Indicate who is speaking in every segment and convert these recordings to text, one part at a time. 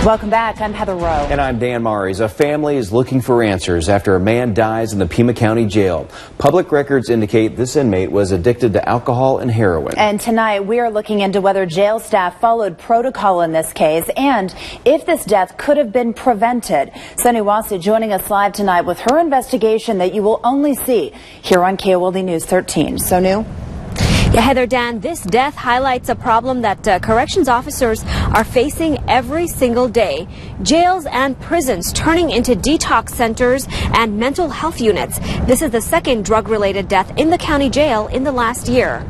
Speaker 1: Welcome back. I'm Heather Rowe.
Speaker 2: And I'm Dan Maries. A family is looking for answers after a man dies in the Pima County Jail. Public records indicate this inmate was addicted to alcohol and heroin.
Speaker 1: And tonight we are looking into whether jail staff followed protocol in this case and if this death could have been prevented. Sonu Wasu joining us live tonight with her investigation that you will only see here on KOLD News 13. Sonu?
Speaker 3: Yeah, Heather, Dan, this death highlights a problem that corrections officers are facing every single day. Jails and prisons turning into detox centers and mental health units. This is the second drug-related death in the county jail in the last year.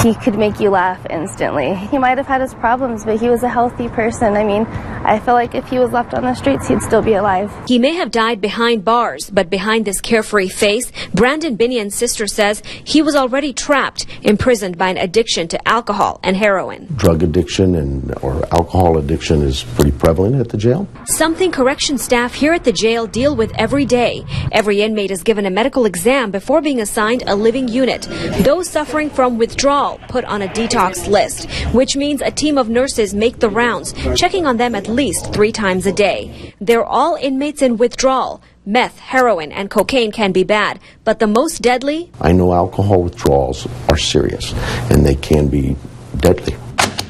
Speaker 4: He could make you laugh instantly. He might have had his problems, but he was a healthy person. I mean, I feel like if he was left on the streets, he'd still be alive.
Speaker 3: He may have died behind bars, but behind this carefree face, Brandon Binion's sister says he was already trapped, imprisoned by an addiction to alcohol and heroin.
Speaker 5: Drug addiction or alcohol addiction is pretty prevalent at the jail.
Speaker 3: Something correction staff here at the jail deal with every day. Every inmate is given a medical exam before being assigned a living unit. Those suffering from withdrawal put on a detox list, which means a team of nurses make the rounds, checking on them at least 3 times a day. They're all inmates in withdrawal. Meth, heroin, and cocaine can be bad, but the most deadly?
Speaker 5: I know alcohol withdrawals are serious, and they can be deadly.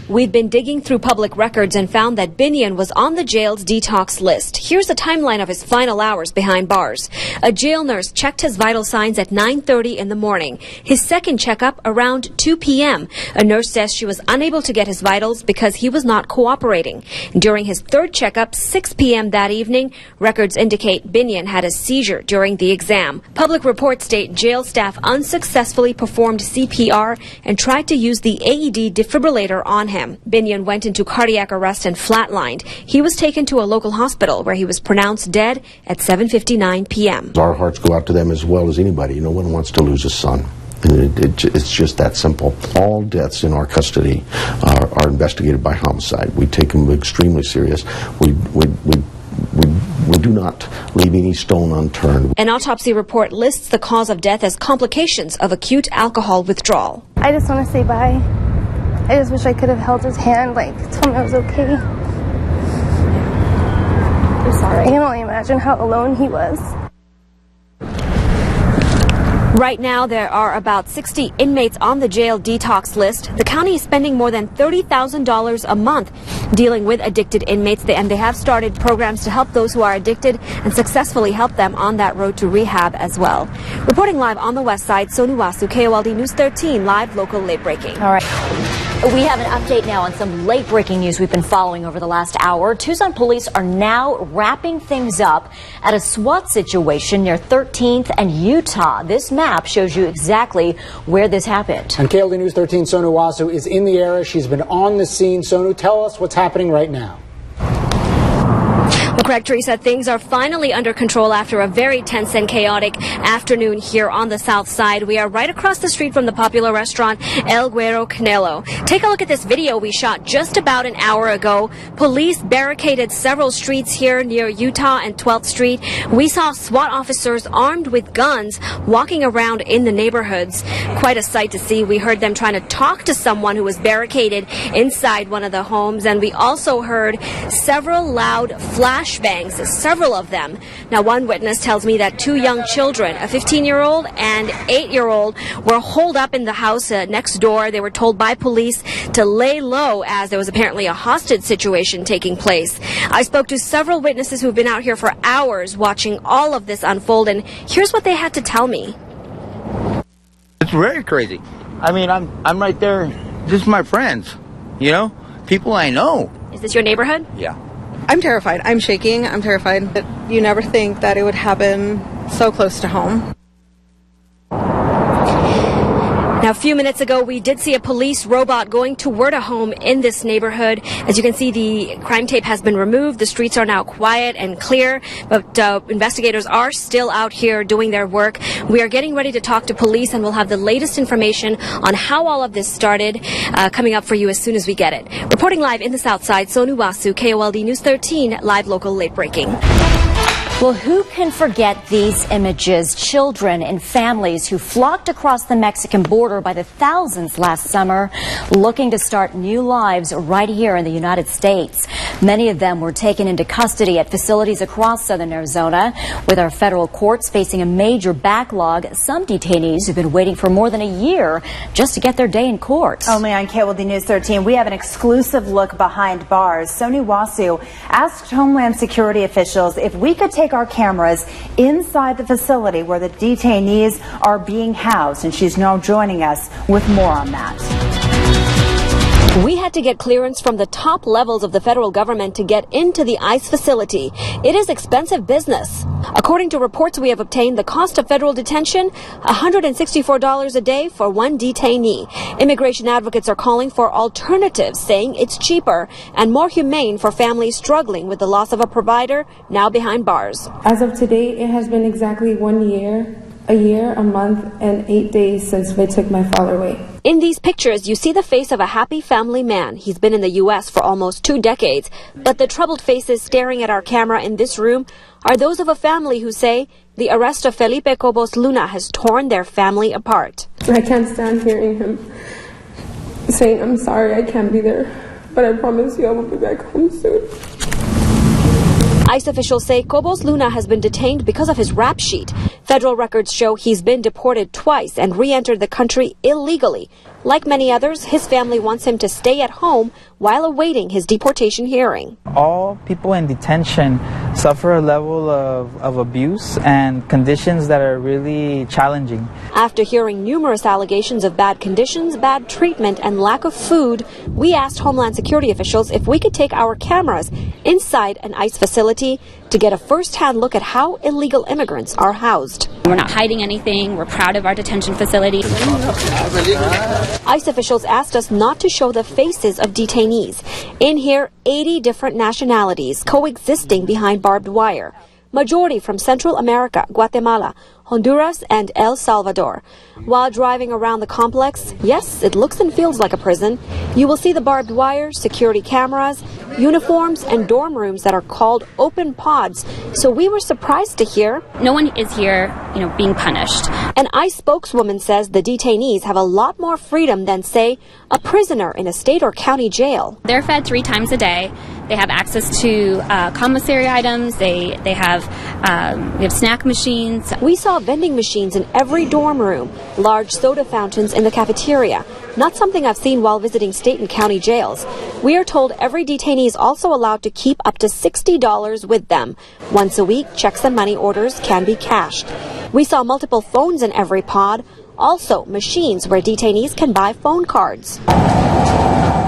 Speaker 3: We've been digging through public records and found that Binion was on the jail's detox list. Here's a timeline of his final hours behind bars. A jail nurse checked his vital signs at 9:30 in the morning. His second checkup around 2 p.m. A nurse says she was unable to get his vitals because he was not cooperating. During his third checkup, 6 p.m. that evening, records indicate Binion had a seizure during the exam. Public reports state jail staff unsuccessfully performed CPR and tried to use the AED defibrillator on him. Binion went into cardiac arrest and flatlined. He was taken to a local hospital where he was pronounced dead at 7:59 p.m.
Speaker 5: Our hearts go out to them as well as anybody. No one wants to lose a son. It's just that simple. All deaths in our custody are investigated by homicide. We take them extremely serious. We do not leave any stone unturned.
Speaker 3: An autopsy report lists the cause of death as complications of acute alcohol withdrawal.
Speaker 4: I just want to say bye. I just wish I could have held his hand, told him I was okay. I'm sorry. I can only imagine how alone he was.
Speaker 3: Right now, there are about 60 inmates on the jail detox list. The county is spending more than $30,000 a month dealing with addicted inmates, and they have started programs to help those who are addicted and successfully help them on that road to rehab as well. Reporting live on the west side, Sonu Wasu, KOLD News 13, live, local, late breaking.
Speaker 1: All right. We have an update now on some late breaking news we've been following over the last hour. Tucson police are now wrapping things up at a SWAT situation near 13th and Utah. This map shows you exactly where this happened.
Speaker 6: And KOLD News 13, Sonu Wasu is in the area. She's been on the scene. Sonu, tell us what's happening right now.
Speaker 3: Well, correct, Teresa. Things are finally under control after a very tense and chaotic afternoon here on the south side. We are right across the street from the popular restaurant El Güero Canelo. Take a look at this video we shot just about an hour ago. Police barricaded several streets here near Utah and 12th Street. We saw SWAT officers armed with guns walking around in the neighborhoods. Quite a sight to see. We heard them trying to talk to someone who was barricaded inside one of the homes, and we also heard several loud flashbangs, several of them. Now, one witness tells me that 2 young children, a 15-year-old and 8-year-old, were holed up in the house next door. They were told by police to lay low as there was apparently a hostage situation taking place. I spoke to several witnesses who've been out here for hours watching all of this unfold, and here's what they had to tell me.
Speaker 7: It's very crazy. I mean, I'm right there. Just my friends, people I know.
Speaker 3: Is this your neighborhood?
Speaker 7: Yeah.
Speaker 8: I'm terrified. I'm shaking. I'm terrified. That you never think that it would happen so close to home.
Speaker 3: Now, a few minutes ago, we did see a police robot going toward a home in this neighborhood. As you can see, the crime tape has been removed. The streets are now quiet and clear, but investigators are still out here doing their work. We are getting ready to talk to police, and we'll have the latest information on how all of this started coming up for you as soon as we get it. Reporting live in the South Side, Sonu Wasu, KOLD News 13, live, local, late breaking.
Speaker 1: Well, who can forget these images? Children and families who flocked across the Mexican border by the thousands last summer, looking to start new lives right here in the United States. Many of them were taken into custody at facilities across southern Arizona. With our federal courts facing a major backlog, some detainees have been waiting for more than a year just to get their day in court.
Speaker 9: Only on KOLD News 13, we have an exclusive look behind bars. Sonu Wasu asked Homeland Security officials if we could take our cameras inside the facility where the detainees are being housed, and she's now joining us with more on that.
Speaker 3: We had to get clearance from the top levels of the federal government to get into the ICE facility. It is expensive business. According to reports we have obtained, the cost of federal detention, $164 a day for one detainee. Immigration advocates are calling for alternatives, saying it's cheaper and more humane for families struggling with the loss of a provider now behind bars.
Speaker 10: As of today, it has been exactly 1 year, a month, and 8 days since they took my father away.
Speaker 3: In these pictures, you see the face of a happy family man. He's been in the U.S. for almost 2 decades. But the troubled faces staring at our camera in this room are those of a family who say the arrest of Felipe Cobos Luna has torn their family apart.
Speaker 10: I can't stand hearing him saying, "I'm sorry, I can't be there, but I promise you I will be back home soon."
Speaker 3: ICE officials say Cobos Luna has been detained because of his rap sheet. Federal records show he's been deported twice and re-entered the country illegally. Like many others, his family wants him to stay at home while awaiting his deportation hearing.
Speaker 11: All people in detention suffer a level of abuse and conditions that are really challenging.
Speaker 3: After hearing numerous allegations of bad conditions, bad treatment, and lack of food, we asked Homeland Security officials if we could take our cameras inside an ICE facility to get a first-hand look at how illegal immigrants are housed.
Speaker 12: We're not hiding anything. We're proud of our detention facility.
Speaker 3: ICE officials asked us not to show the faces of detainees. In here, 80 different nationalities coexisting behind barbed wire. Majority from Central America, Guatemala, Honduras, and El Salvador. While driving around the complex, yes, it looks and feels like a prison. You will see the barbed wire, security cameras, uniforms, and dorm rooms that are called open pods. So we were surprised to hear
Speaker 12: no one is here, being punished.
Speaker 3: An ICE spokeswoman says the detainees have a lot more freedom than, say, a prisoner in a state or county jail.
Speaker 12: They're fed 3 times a day. They have access to commissary items. We have snack machines.
Speaker 3: We saw vending machines in every dorm room, large soda fountains in the cafeteria. Not something I've seen while visiting state and county jails. We are told every detainee is also allowed to keep up to $60 with them. Once a week, checks and money orders can be cashed. We saw multiple phones in every pod, also machines where detainees can buy phone cards.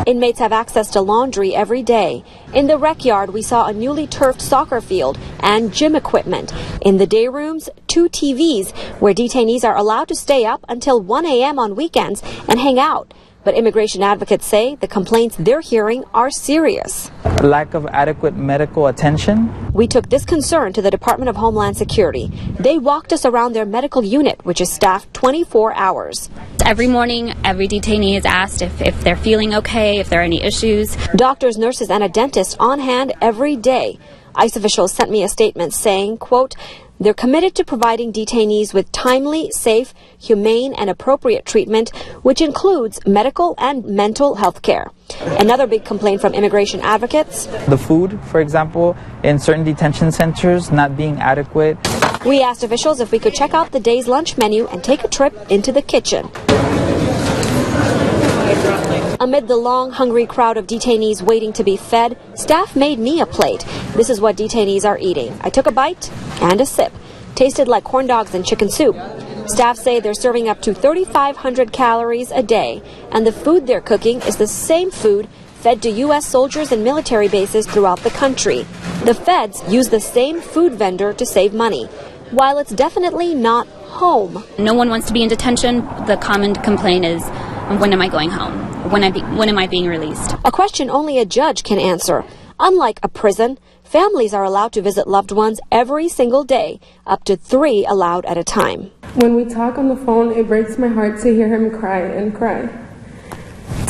Speaker 3: Inmates have access to laundry every day. In the rec yard, we saw a newly turfed soccer field and gym equipment. In the day rooms, 2 TVs where detainees are allowed to stay up until 1 a.m. on weekends and hang out. But immigration advocates say the complaints they're hearing are serious.
Speaker 11: Lack of adequate medical attention.
Speaker 3: We took this concern to the Department of Homeland Security. They walked us around their medical unit, which is staffed 24 hours.
Speaker 12: Every morning, every detainee is asked if they're feeling okay, if there are any issues.
Speaker 3: Doctors, nurses, and a dentist on hand every day. ICE officials sent me a statement saying, quote, they're committed to providing detainees with timely, safe, humane, and appropriate treatment, which includes medical and mental health care. Another big complaint from immigration advocates.
Speaker 11: The food, for example, in certain detention centers not being adequate.
Speaker 3: We asked officials if we could check out the day's lunch menu and take a trip into the kitchen. Amid the long, hungry crowd of detainees waiting to be fed, staff made me a plate. This is what detainees are eating. I took a bite and a sip. Tasted like corn dogs and chicken soup. Staff say they're serving up to 3,500 calories a day, and the food they're cooking is the same food fed to U.S. soldiers and military bases throughout the country. The feds use the same food vendor to save money. While it's definitely not home.
Speaker 12: No one wants to be in detention. The common complaint is, when am I going home? When am I being released?
Speaker 3: A question only a judge can answer. Unlike a prison, families are allowed to visit loved ones every single day, up to 3 allowed at a time.
Speaker 10: When we talk on the phone, it breaks my heart to hear him cry and cry.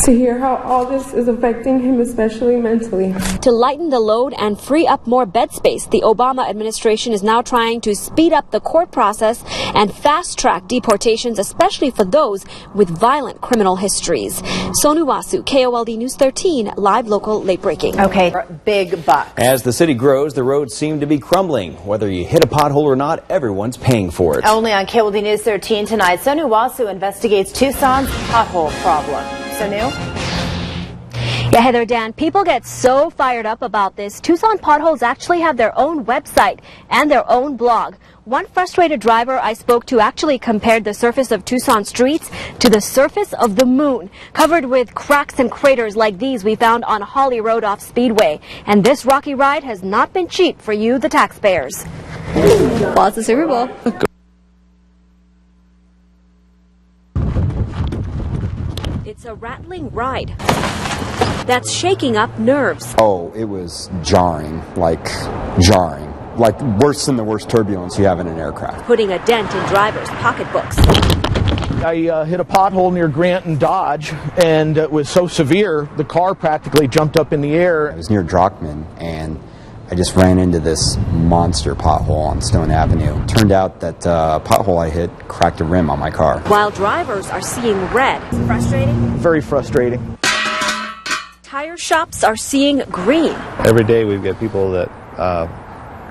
Speaker 10: to hear how all this is affecting him, especially mentally.
Speaker 3: To lighten the load and free up more bed space, the Obama administration is now trying to speed up the court process and fast-track deportations, especially for those with violent criminal histories. Sonu Wasu, KOLD News 13, live, local, late-breaking.
Speaker 9: Okay, big bucks.
Speaker 2: As the city grows, the roads seem to be crumbling. Whether you hit a pothole or not, everyone's paying for it.
Speaker 9: Only on KOLD News 13 tonight, Sonu Wasu investigates Tucson's pothole problem. Sonu?
Speaker 3: Yeah, Heather, Dan, people get so fired up about this. Tucson potholes actually have their own website and their own blog. One frustrated driver I spoke to actually compared the surface of Tucson streets to the surface of the moon, covered with cracks and craters like these we found on Holly Road off Speedway. And this rocky ride has not been cheap for you, the taxpayers. Well, it's the Super Bowl. It's a rattling ride that's shaking up nerves.
Speaker 13: Oh, it was jarring, like worse than the worst turbulence you have in an aircraft.
Speaker 3: Putting a dent in drivers' pocketbooks.
Speaker 14: I hit a pothole near Grant and Dodge, and it was so severe, the car practically jumped up in the air.
Speaker 13: I was near Drockman, and I just ran into this monster pothole on Stone Avenue. Turned out that pothole I hit cracked a rim on my car.
Speaker 3: While drivers are seeing red. Frustrating?
Speaker 14: Very frustrating.
Speaker 3: Tire shops are seeing green.
Speaker 15: Every day we get people that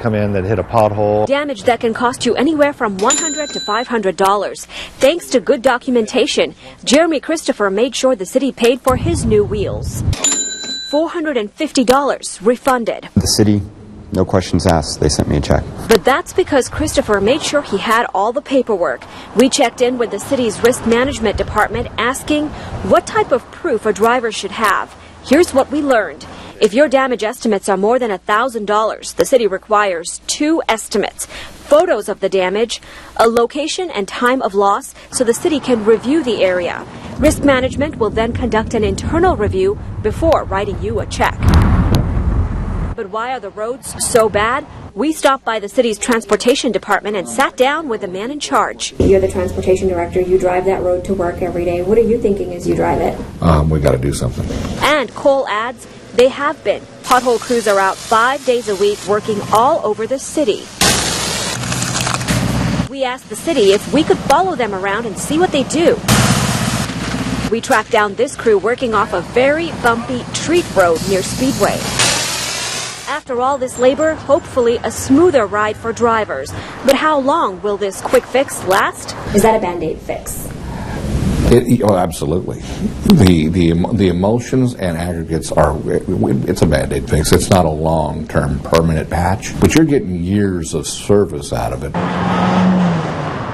Speaker 15: come in that hit a pothole.
Speaker 3: Damage that can cost you anywhere from $100 to $500. Thanks to good documentation, Jeremy Christopher made sure the city paid for his new wheels. $450 refunded.
Speaker 13: The city, no questions asked, they sent me a check.
Speaker 3: But that's because Christopher made sure he had all the paperwork. We checked in with the city's risk management department asking what type of proof a driver should have. Here's what we learned. If your damage estimates are more than $1,000, the city requires 2 estimates, photos of the damage, a location and time of loss, so the city can review the area. Risk management will then conduct an internal review before writing you a check. But why are the roads so bad? We stopped by the city's transportation department and sat down with the man in charge. You're the transportation director. You drive that road to work every day. What are you thinking as you drive it?
Speaker 16: We got to do something.
Speaker 3: And Cole adds, they have been. Pothole crews are out 5 days a week working all over the city. We asked the city if we could follow them around and see what they do. We tracked down this crew working off a very bumpy street road near Speedway. After all this labor, hopefully a smoother ride for drivers. But how long will this quick fix last? Is that a Band-Aid fix?
Speaker 16: Absolutely. The emotions and aggregates it's a Band-Aid fix. It's not a long-term permanent patch, but you're getting years of service out of it.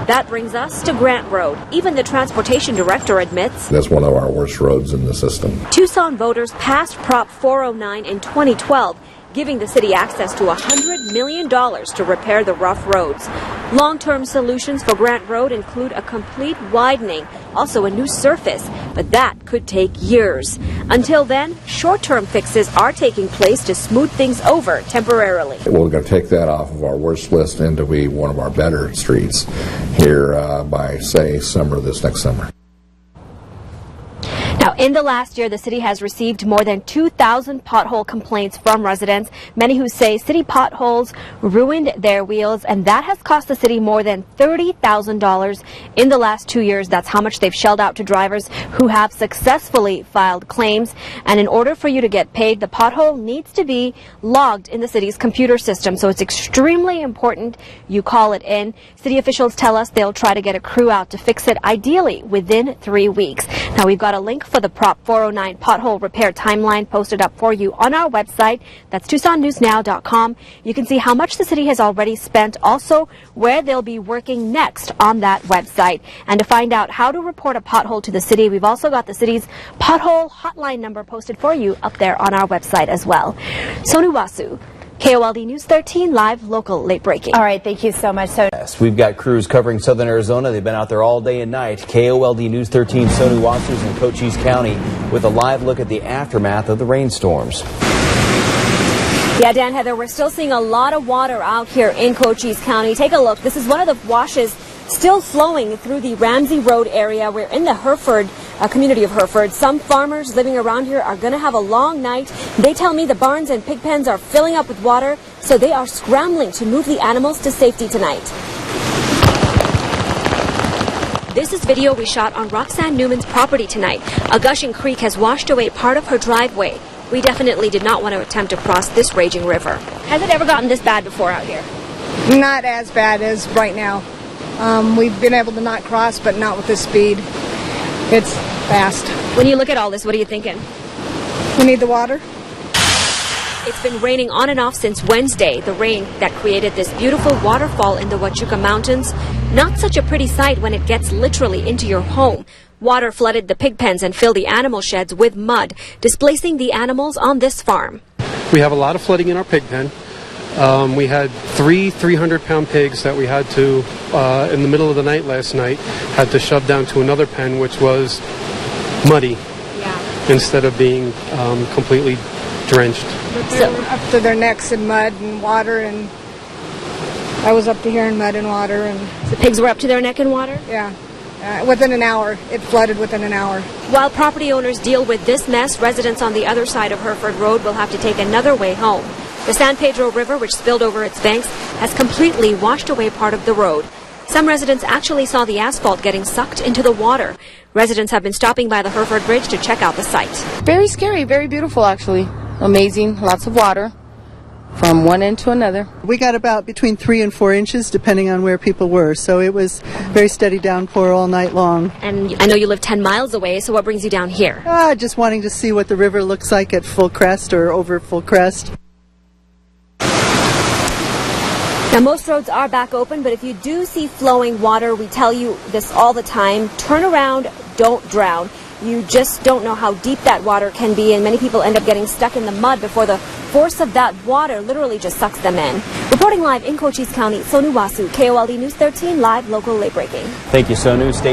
Speaker 3: That brings us to Grant Road. Even the transportation director admits
Speaker 16: that's one of our worst roads in the system.
Speaker 3: Tucson voters passed Prop 409 in 2012, giving the city access to $100 million to repair the rough roads. Long-term solutions for Grant Road include a complete widening, also a new surface, but that could take years. Until then, short-term fixes are taking place to smooth things over temporarily.
Speaker 16: Well, we're going to take that off of our worst list and to be one of our better streets here by, say, this next summer.
Speaker 3: Now, in the last year, the city has received more than 2,000 pothole complaints from residents, many who say city potholes ruined their wheels, and that has cost the city more than $30,000 in the last 2 years. That's how much they've shelled out to drivers who have successfully filed claims. And in order for you to get paid, the pothole needs to be logged in the city's computer system. So it's extremely important you call it in. City officials tell us they'll try to get a crew out to fix it, ideally within 3 weeks. Now, we've got a link for the Prop 409 pothole repair timeline posted up for you on our website. That's TucsonNewsNow.com. You can see how much the city has already spent, also where they'll be working next on that website. And to find out how to report a pothole to the city, we've also got the city's pothole hotline number posted for you up there on our website as well. Sonu Wasu, KOLD News 13, live, local, late breaking.
Speaker 9: All right, thank you so much.
Speaker 2: Yes, we've got crews covering southern Arizona. They've been out there all day and night. KOLD News 13, Sonu Wasu in Cochise County with a live look at the aftermath of the rainstorms.
Speaker 3: Yeah, Dan, Heather, we're still seeing a lot of water out here in Cochise County. Take a look. This is one of the washes still flowing through the Ramsey Road area. We're in the Hereford community of Hereford. Some farmers living around here are going to have a long night. They tell me the barns and pig pens are filling up with water, so they are scrambling to move the animals to safety tonight. This is video we shot on Roxanne Newman's property tonight. A gushing creek has washed away part of her driveway. We definitely did not want to attempt to cross this raging river. Has it ever gotten this bad before out here?
Speaker 17: Not as bad as right now. We've been able to not cross, but not with this speed. It's fast.
Speaker 3: When you look at all this, what are you thinking?
Speaker 17: We need the water.
Speaker 3: It's been raining on and off since Wednesday, the rain that created this beautiful waterfall in the Huachuca Mountains. Not such a pretty sight when it gets literally into your home. Water flooded the pig pens and filled the animal sheds with mud, displacing the animals on this farm.
Speaker 18: We have a lot of flooding in our pig pen. We had 300-pound pigs that we had to, in the middle of the night last night, had to shove down to another pen which was muddy instead of being completely drenched.
Speaker 17: But they were up to their necks in mud and water, and I was up to here in mud and water. And
Speaker 3: the pigs were up to their neck in water?
Speaker 17: Yeah. Within an hour. It flooded within an hour.
Speaker 3: While property owners deal with this mess, residents on the other side of Hereford Road will have to take another way home. The San Pedro River, which spilled over its banks, has completely washed away part of the road. Some residents actually saw the asphalt getting sucked into the water. Residents have been stopping by the Hereford Bridge to check out the site.
Speaker 19: Very scary, very beautiful actually. Amazing, lots of water from one end to another.
Speaker 20: We got about between 3 and 4 inches depending on where people were, so it was very steady downpour all night long.
Speaker 3: And I know you live 10 miles away, so what brings you down here?
Speaker 20: Just wanting to see what the river looks like at full crest or over full crest.
Speaker 3: Now, most roads are back open, but if you do see flowing water, we tell you this all the time, turn around, don't drown. You just don't know how deep that water can be, and many people end up getting stuck in the mud before the force of that water literally just sucks them in. Reporting live in Cochise County, Sonu Wasu, KOLD News 13, live, local, late breaking.
Speaker 2: Thank you, Sonu. State